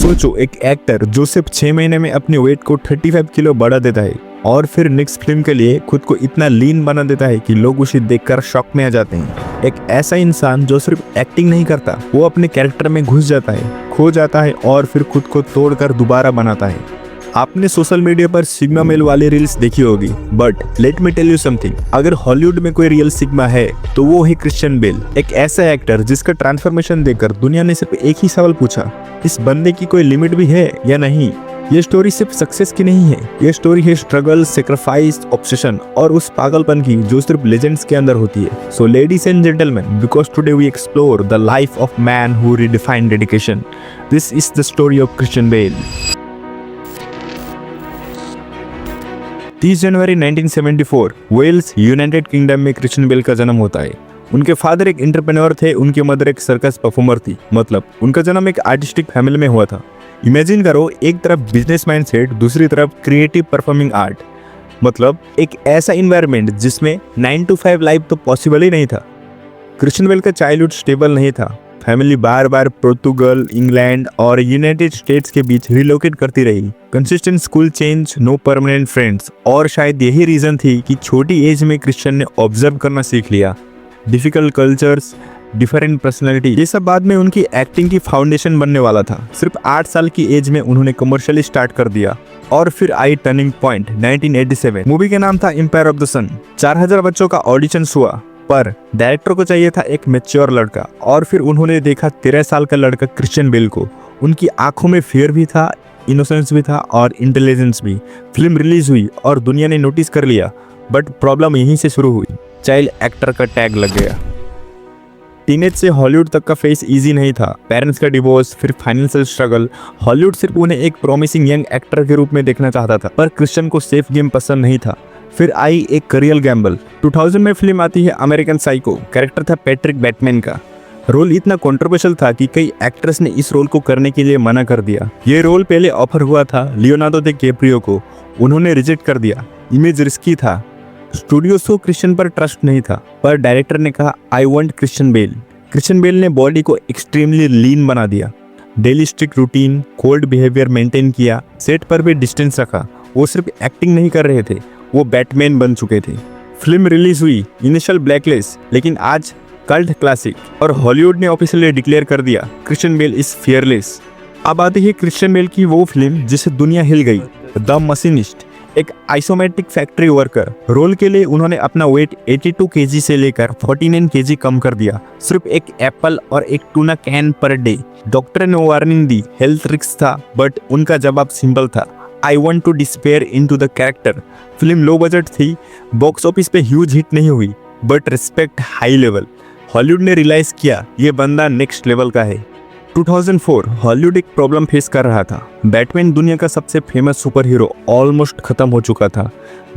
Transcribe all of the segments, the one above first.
सोचो, एक एक्टर जो सिर्फ 6 महीने में अपने वेट को 35 किलो बढ़ा देता है और फिर नेक्स्ट फिल्म के लिए खुद को इतना लीन बना देता है कि लोग उसे देखकर शॉक में आ जाते हैं। एक ऐसा इंसान जो सिर्फ एक्टिंग नहीं करता, वो अपने कैरेक्टर में घुस जाता है, खो जाता है और फिर खुद को तोड़कर दोबारा बनाता है। आपने सोशल मीडिया पर सिग्मा मेल वाली रील्स देखी होगी, but let me tell you something, अगर हॉलीवुड में कोई रियल सिग्मा है तो वो है क्रिश्चियन बेल। एक ऐसा एक्टर जिसका ट्रांसफॉर्मेशन देखकर दुनिया ने सिर्फ एक ही सवाल पूछा, इस बंदे की कोई लिमिट भी है या नहीं। ये स्टोरी सिर्फ सक्सेस की नहीं है, ये स्टोरी है स्ट्रगल, सेक्रीफाइस, ऑब्सेशन और उस पागलपन की जो सिर्फ लेजेंड्स के अंदर होती है। So ladies and gentleman, because today we explore the life of man who redefined dedication, this is the story of Christian Bale. 30 जनवरी 1974 वेल्स, यूनाइटेड किंगडम में क्रिश्चियन बेल का जन्म होता है। उनके फादर एक एंटरप्रेन्योर थे, उनकी मदर एक सर्कस परफॉर्मर थी। मतलब उनका जन्म एक आर्टिस्टिक फैमिली में हुआ था। इमेजिन करो, एक तरफ बिजनेस माइंडसेट, दूसरी तरफ क्रिएटिव परफॉर्मिंग आर्ट। मतलब एक ऐसा इन्वायरमेंट जिसमें 9 to 5 लाइफ तो पॉसिबल ही नहीं था। क्रिश्चियन बेल का चाइल्डहुड स्टेबल नहीं था। फैमिली बार बार पोर्तुगल, इंग्लैंड और यूनाइटेड स्टेट्स के बीच रिलोकेट करती रही। Consistent school change, no permanent friends, और शायद यही रीजन थी कि छोटी एज में क्रिश्चियन ने ऑब्जर्व करना सीख लिया। डिफिकल्ट कल्चर्स, डिफरेंट पर्सनैलिटी, ये सब बाद में उनकी एक्टिंग की फाउंडेशन बनने वाला था। सिर्फ 8 साल की एज में उन्होंने कमर्शियली स्टार्ट कर दिया। और फिर आई टर्निंग पॉइंट 1987। मूवी का नाम था एम्पायर ऑफ द सन। 4000 बच्चों का ऑडिशन हुआ, पर डायरेक्टर को चाहिए था एक मैच्योर लड़का। और फिर उन्होंने देखा 13 साल का लड़का क्रिश्चियन बेल को। उनकी आंखों में फियर भी था, इनोसेंस भी था और इंटेलिजेंस भी। फिल्म रिलीज हुई और दुनिया ने नोटिस कर लिया, बट प्रॉब्लम यहीं से शुरू हुई। चाइल्ड एक्टर का टैग लग गया। टीनेज से हॉलीवुड तक का फेस इजी नहीं था। पेरेंट्स का डिवोर्स, फिर फाइनेंशियल स्ट्रगल। हॉलीवुड सिर्फ उन्हें एक प्रॉमिसिंग यंग एक्टर के रूप में देखना चाहता था, पर क्रिश्चियन को सेफ गेम पसंद नहीं था। फिर आई एक करियर गैम्बल। 2000 में फिल्म आती है अमेरिकन साइको। कैरेक्टर था पैट्रिक बैटमैन का। रोल इतना कंट्रोवर्शियल था कि कई एक्ट्रेस ने इस रोल को करने के लिए मना कर दिया। ये रोल पहले ऑफर हुआ था लियोनार्डो डिकैप्रियो को, उन्होंने रिजेक्ट कर दिया। इमेज रिस्की था, स्टूडियोज को क्रिश्चियन पर ट्रस्ट नहीं था, पर डायरेक्टर ने कहा I want Christian Bale. Christian Bale ने बॉडी को एक्सट्रीमली लीन बना दिया। Daily strict routine, cold behaviour maintain किया, सेट पर भी डिस्टेंस रखा। वो सिर्फ एक्टिंग नहीं कर रहे थे, वो बैटमैन बन चुके थे। फिल्म रिलीज हुई, इनिशियल ब्लैकलिस्ट, लेकिन आज कल्ट क्लासिक। और हॉलीवुड ने ऑफिशियली डिक्लेयर कर दिया क्रिश्चियन बेल इज फियरलेस। अब आती है क्रिश्चियन बेल की वो फिल्म जिससे दुनिया हिल गई, द मशीनिस्ट। एक आइसोमेट्रिक फैक्ट्री वर्कर रोल के लिए उन्होंने अपना वेट 82 kg से लेकर 49 kg कम कर दिया, सिर्फ एक एप्पल और एक tuna can per day. Doctor ने वार्निंग दी, हेल्थ रिस्क था, बट उनका जवाब सिंपल था, I want to disappear into the character. Film low budget थी, बॉक्स ऑफिस पे ह्यूज हिट नहीं हुई, but respect high level. Hollywood ने रियलाइज किया ये बंदा नेक्स्ट लेवल का है। 2004 हॉलीवुड एक प्रॉब्लम फेस कर रहा था। बैटमैन दुनिया का सबसे फेमस सुपर हीरो ऑलमोस्ट खत्म हो चुका था।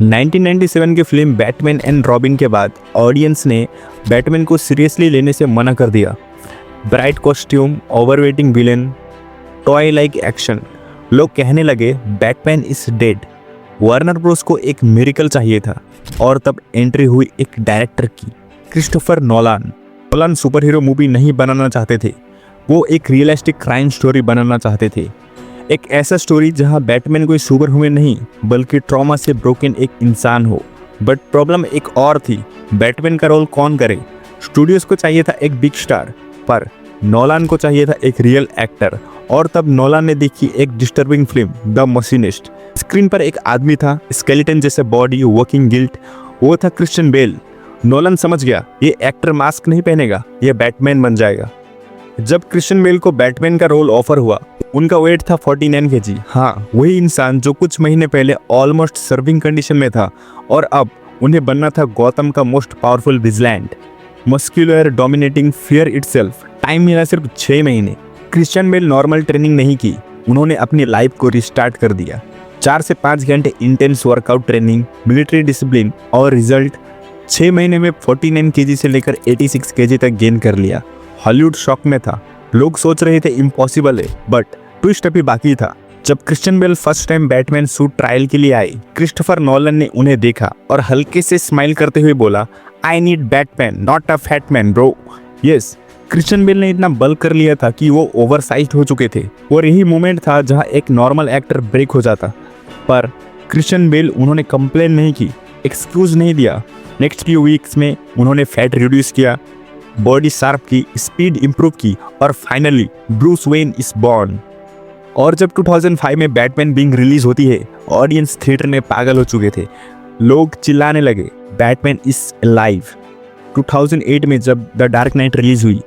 1997 की फिल्म बैटमैन एंड रॉबिन के बाद ऑडियंस ने बैटमैन को सीरियसली लेने से मना कर दिया। Bright costume, overweighting villain, toy like action. लोग कहने लगे Batman is dead. Warner Bros को एक मिरेकल चाहिए था, और तब एंट्री हुई एक डायरेक्टर की, Christopher Nolan. Nolan super hero movie नहीं बनाना चाहते थे, वो एक रियलिस्टिक क्राइम स्टोरी बनाना चाहते थे। एक ऐसा स्टोरी जहां बैटमैन कोई सुपर ह्यूमन नहीं, बल्कि ट्रॉमा से ब्रोकन एक इंसान हो। बट प्रॉब्लम एक और थी, बैटमैन का रोल कौन करे। स्टूडियोज को चाहिए था एक बिग स्टार, पर नोलान को चाहिए था एक रियल एक्टर। और तब नोलान ने देखी एक disturbing film, the machinist. Screen पर एक आदमी था, स्केलेटन जैसे बॉडी, वर्किंग गिल्ट, वो था क्रिश्चियन बेल। नोलान समझ गया ये एक्टर मास्क नहीं पहनेगा, ये बैटमैन बन जाएगा। जब क्रिश्चियन बेल को बैटमैन का रोल ऑफर हुआ, उनका वेट था 49 kg। हाँ, वही इंसान जो कुछ महीने पहले ऑलमोस्ट सर्विंग कंडीशन में था, और अब उन्हें बनना था गौतम का most powerful vigilant. Muscular, dominating, fear itself. Time मिला सिर्फ 6 महीने। क्रिश्चियन बेल नॉर्मल ट्रेनिंग नहीं की, उन्होंने अपनी लाइफ को रिस्टार्ट कर दिया। 4 से 5 घंटे intense workout training, military discipline, और रिजल्ट 6 महीने में 49 kg से लेकर 86 kg तक गेन कर लिया। हॉलीवुड शॉक में था, लोग सोच रहे थे इम्पॉसिबल है, बट ट्विस्ट अभी बाकी था। जब Christian Bale first time Batman suit trial के लिए आई, क्रिस्टोफर नोलन ने उन्हें देखा और हल्के से स्माइल करते हुए बोला, I need Batman, not a fat man bro. Yes, Christian Bale ने इतना बल्क कर लिया था कि वो ओवरसाइज्ड हो चुके थे और यही मोमेंट था जहां एक नॉर्मल एक्टर ब्रेक हो जाता। पर क्रिश्चियन बेल उन्होंने कंप्लेन नहीं की, एक्सक्यूज नहीं दिया। नेक्स्ट फ्यू वीक्स में उन्होंने फैट रिड्यूस किया, बॉडी शार्प की, स्पीड इंप्रूव की और finally Bruce Wayne is born. और जब 2005 में बैटमैन बिंग रिलीज होती है, ऑडियंस थिएटर में पागल हो चुके थे। लोग चिल्लाने लगे, बैटमैन इज अलाइव। 2008 में जब द डार्क नाइट रिलीज हुई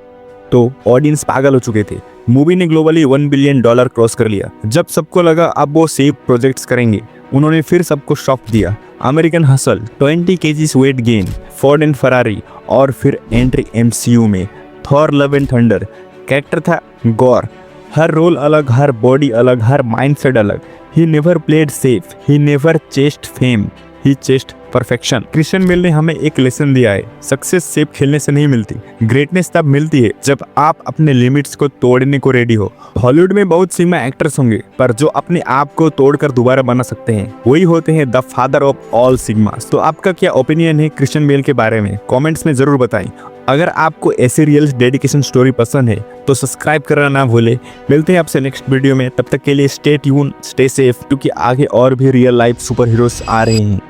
तो ऑडियंस पागल हो चुके थे। मूवी ने ग्लोबली $1 बिलियन क्रॉस कर लिया। जब सबको लगा अब वो सेफ प्रोजेक्ट्स करेंगे, उन्होंने फिर सबको शॉक दिया। American hustle, 20 kgs weight gain, Ford and Ferrari और फिर एंट्री MCU में Thor love and thunder. Character था गॉर, हर रोल अलग, हर बॉडी अलग, हर माइंडसेट अलग। He never played safe, he never chased fame, he chased perfection. Christian Bale ने हमें एक लेसन दिया है, सक्सेस सेफ खेलने से नहीं मिलती, ग्रेटनेस तब मिलती है जब आप अपने लिमिट्स को तोड़ने को रेडी हो। हॉलीवुड में बहुत सिग्मा एक्टर्स होंगे, पर जो अपने आप को तोड़कर दोबारा बना सकते हैं वही होते हैं द फादर ऑफ ऑल सिग्मास। तो आपका क्या ओपिनियन है क्रिश्चियन बेल के बारे में? कॉमेंट्स में जरूर बताएं। अगर आपको ऐसी रियल डेडिकेशन स्टोरी पसंद है तो सब्सक्राइब करना ना भूले। मिलते हैं आपसे नेक्स्ट वीडियो में, तब तक के लिए स्टे ट्यून, स्टे सेफ, क्योंकि आगे और भी रियल लाइफ सुपर हीरोज आ रहे हैं।